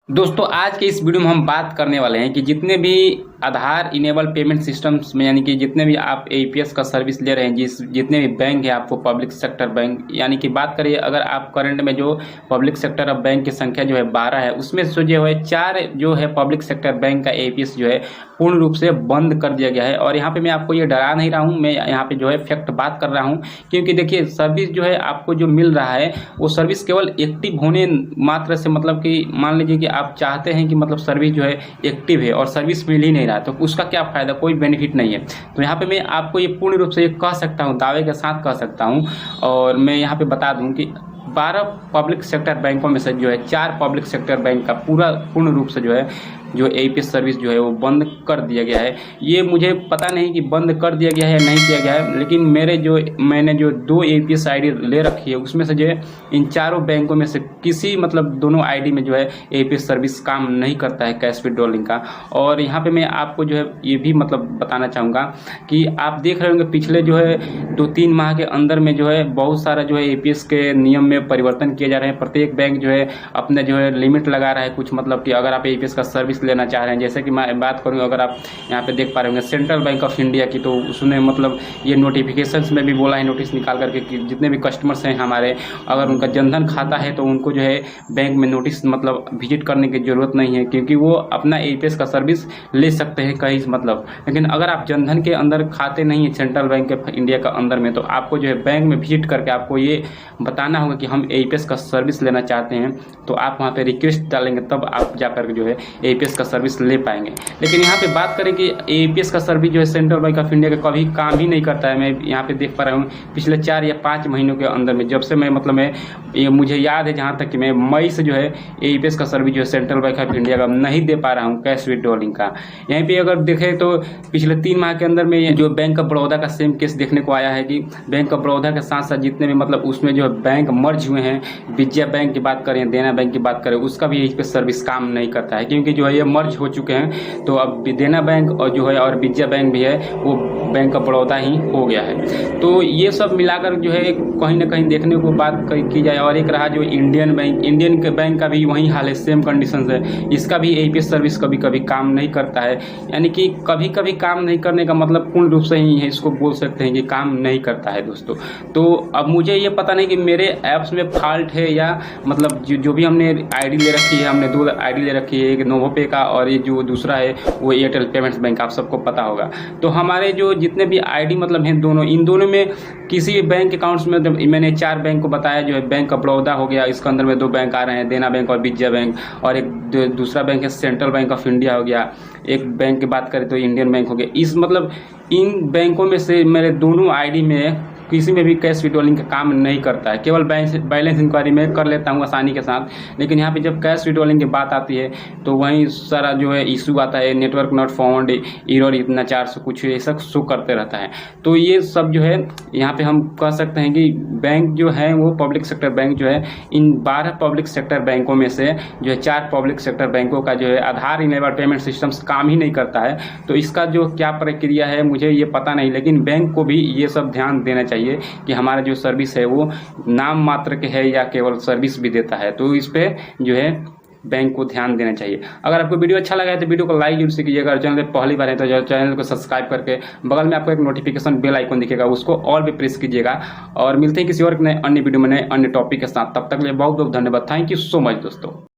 दोस्तों आज के इस वीडियो में हम बात करने वाले हैं कि जितने भी आधार इनेबल पेमेंट सिस्टम्स में यानी कि जितने भी आप एईपीएस का सर्विस ले रहे हैं जितने भी बैंक है आपको पब्लिक सेक्टर बैंक यानी कि बात करिए अगर आप करंट में जो पब्लिक सेक्टर ऑफ बैंक की संख्या जो है 12 है उसमें से जो है 4 जो है पब्लिक सेक्टर बैंक का एईपीएस जो है पूर्ण रूप से बंद कर दिया गया है। और यहाँ पे मैं आपको ये डरा नहीं रहा हूँ, मैं यहाँ पे जो है फैक्ट बात कर रहा हूँ क्योंकि देखिए सर्विस जो है आपको जो मिल रहा है वो सर्विस केवल एक्टिव होने मात्र से मतलब कि मान लीजिए कि आप चाहते हैं कि मतलब सर्विस जो है एक्टिव है और सर्विस मिल ही नहीं रहा तो उसका क्या फायदा, कोई बेनिफिट नहीं है। तो यहाँ पे मैं आपको ये पूर्ण रूप से कह सकता हूँ, दावे के साथ कह सकता हूँ। और मैं यहाँ पे बता दूँ कि 12 पब्लिक सेक्टर बैंकों में से जो है 4 पब्लिक सेक्टर बैंक का पूर्ण रूप से जो एईपीएस सर्विस जो है वो बंद कर दिया गया है। ये मुझे पता नहीं कि बंद कर दिया गया है या नहीं किया गया है, लेकिन मैंने जो 2 एईपीएस आईडी ले रखी है उसमें से जो है इन चारों बैंकों में से किसी मतलब दोनों आईडी में जो है एईपीएस सर्विस काम नहीं करता है कैश विड्रॉलिंग का। और यहाँ पे मैं आपको जो है ये भी मतलब बताना चाहूँगा कि आप देख रहे होंगे पिछले जो है 2-3 माह के अंदर में जो है बहुत सारा जो है एईपीएस के नियम में परिवर्तन किए जा रहे हैं। प्रत्येक बैंक जो है अपने जो है लिमिट लगा रहा है कुछ, मतलब कि अगर आप एईपीएस का सर्विस लेना चाह रहे हैं। जैसे कि मैं बात करूं, अगर आप यहाँ पे देख पा रहे होंगे सेंट्रल बैंक ऑफ इंडिया की, तो उसने मतलब ये नोटिफिकेशंस में भी बोला है, नोटिस निकाल करके कि जितने भी कस्टमर्स हैं हमारे, अगर उनका जनधन खाता है तो उनको जो है बैंक में नोटिस मतलब विजिट करने की जरूरत नहीं है क्योंकि वो अपना एईपीएस का सर्विस ले सकते हैं कहीं मतलब। लेकिन अगर आप जनधन के अंदर खाते नहीं है सेंट्रल बैंक ऑफ इंडिया का अंदर में, तो आपको जो है बैंक में विजिट करके आपको ये बताना होगा कि हम एईपीएस का सर्विस लेना चाहते हैं। तो आप वहाँ पे रिक्वेस्ट डालेंगे तब आप जाकर जो है एईपीएस का सर्विस ले पाएंगे। लेकिन यहाँ पे बात करें कि एईपीएस का सर्विस जो है सेंट्रल बैंक ऑफ इंडिया का कभी काम ही नहीं करता है। मैं यहाँ पे देख पा रहा हूँ पिछले 4 या 5 महीनों के अंदर में, जब से मैं मतलब ये मुझे याद है जहाँ तक कि मैं मई से जो है एईपीएस का सर्विस जो है सेंट्रल बैंक ऑफ इंडिया का नहीं दे पा रहा हूँ कैश विड्रॉलिंग का। यहाँ पे अगर देखें तो पिछले 3 माह के अंदर में जो बैंक ऑफ बड़ौदा का सेम केस देखने को आया है कि बैंक ऑफ बड़ौदा के साथ साथ जितने भी मतलब उसमें जो बैंक मर्ज हुए हैं, विजया बैंक की बात करें, देना बैंक की बात करें, उसका भी एईपीएस सर्विस काम नहीं करता है क्योंकि जो है ये मर्ज हो चुके हैं। तो अब देना बैंक और जो है और विजया बैंक भी है वो बैंक ऑफ बड़ौदा ही हो गया है। तो ये सब मिलाकर जो है कहीं ना कहीं देखने को बात की जाए। और एक रहा जो इंडियन बैंक का भी वही हाल है, सेम कंडीशन है, इसका भी एईपीएस सर्विस कभी कभी काम नहीं करता है। यानी कि कभी कभी काम नहीं करने का मतलब पूर्ण रूप से ही है, इसको बोल सकते हैं कि काम नहीं करता है दोस्तों। तो अब मुझे ये पता नहीं कि मेरे ऐप्स में फॉल्ट है या मतलब जो भी हमने आईडी ले रखी है, हमने 2 आईडी ले रखी है, एक नोवोपे का और ये जो दूसरा है वो एयरटेल पेमेंट्स बैंक, आप सबको पता होगा। तो हमारे जो जितने भी आईडी मतलब हैं इन दोनों में किसी भी बैंक अकाउंट्स में मैंने 4 बैंक को बताया, जो है बैंक ऑफ बड़ौदा हो गया, इसके अंदर में 2 बैंक आ रहे हैं, देना बैंक और विजया बैंक, और एक दूसरा बैंक है सेंट्रल बैंक ऑफ इंडिया हो गया, एक बैंक की बात करें तो इंडियन बैंक हो गया। इस मतलब इन बैंकों में से मेरे दोनों आईडी में किसी में भी कैश विड्रॉलिंग का काम नहीं करता है। केवल बैलेंस इंक्वायरी में कर लेता हूँ आसानी के साथ, लेकिन यहाँ पे जब कैश विड्रॉलिंग की बात आती है तो वहीं सारा जो है इशू आता है, नेटवर्क नॉट फाउंड, एरर इतना 400 कुछ ऐसा शो करते रहता है। तो ये सब जो है यहाँ पे हम कह सकते हैं कि बैंक जो है वो पब्लिक सेक्टर बैंक जो है इन 12 पब्लिक सेक्टर बैंकों में से जो है 4 पब्लिक सेक्टर बैंकों का जो है आधार इनेबल पेमेंट सिस्टम्स काम ही नहीं करता है। तो इसका जो क्या प्रक्रिया है मुझे ये पता नहीं, लेकिन बैंक को भी ये सब ध्यान देना चाहिए कि हमारा जो सर्विस है वो नाम मात्र के है या केवल सर्विस भी देता है। तो इस पे जो है बैंक को ध्यान देना चाहिए। अगर आपको वीडियो अच्छा लगा है तो वीडियो को लाइक जरूर से कीजिएगा। अगर चैनल पे पहली बार है तो चैनल को सब्सक्राइब करके बगल में आपको एक नोटिफिकेशन बेल आइकन दिखेगा, उसको ऑल पे प्रेस कीजिएगा। और मिलते हैं किसी और नए अन्य वीडियो में नए अन्य टॉपिक के साथ, तब तक के लिए बहुत बहुत धन्यवाद। थैंक यू सो मच दोस्तों।